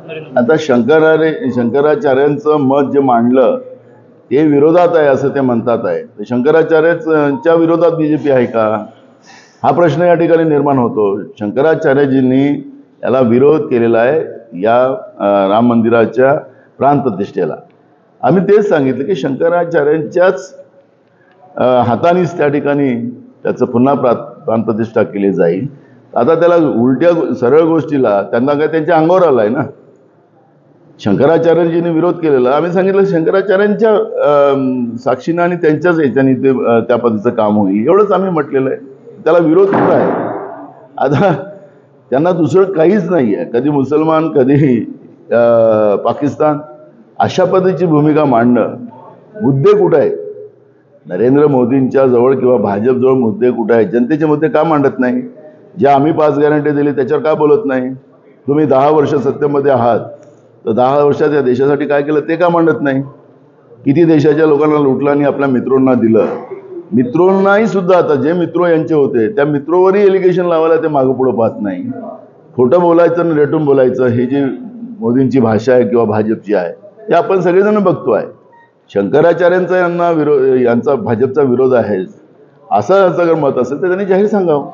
आता शंकराचार्यांचं मत जे मांडलं ते विरोधात आहे असं ते म्हणतात आहे. शंकराचार्यांच्या विरोधात बीजेपी आहे का हा प्रश्न या ठिकाणी निर्माण होतो. शंकराचार्यजींनी याला विरोध केलेला आहे या राम मंदिराच्या प्राणप्रतिष्ठेला. आम्ही तेच सांगितलं की शंकराचार्यांच्याच हातानेच त्या ठिकाणी त्याचं पुन्हा प्राणप्रतिष्ठा केली जाईल. आता त्याला उलट्या सरळ गोष्टीला त्यांना काय त्यांच्या अंगावर आलाय ना. शंकराचार्यजींनी विरोध केलेला आम्ही सांगितलं शंकराचार्यांच्या साक्षीनं आणि त्यांच्याच याच्याने ते त्या पद्धतीचं काम होईल एवढंच आम्ही म्हटलेलं आहे. त्याला विरोध कुठं आहे? आता त्यांना दुसरं काहीच नाही आहे. कधी मुसलमान कधी पाकिस्तान अशा पद्धतीची भूमिका मांडणं. मुद्दे कुठं आहे? नरेंद्र मोदींच्या जवळ किंवा भाजपजवळ मुद्दे कुठे आहेत? जनतेचे मुद्दे का मांडत नाही? जे आम्ही 5 गॅरंटी दिली त्याच्यावर का बोलत नाही? तुम्ही 10 वर्ष सत्तेमध्ये आहात तर 10 वर्षात या देशासाठी काय केलं ते का मांडत नाही? किती देशाच्या लोकांना लुटलं आणि आपल्या मित्रोंना दिलं. मित्रोंनाही सुद्धा आता जे मित्र यांचे होते त्या मित्रोवरही एलिगेशन लावायला ते मागं पुढं पाहत नाही. खोटं बोलायचं आणि रेटून बोलायचं ही जी मोदींची भाषा आहे किंवा भाजपची आहे ते आपण सगळेजण बघतो आहे. शंकराचार्यांचा यांचा भाजपचा विरोध आहे असं जर मत असेल तर त्यांनी जाहीर सांगावं.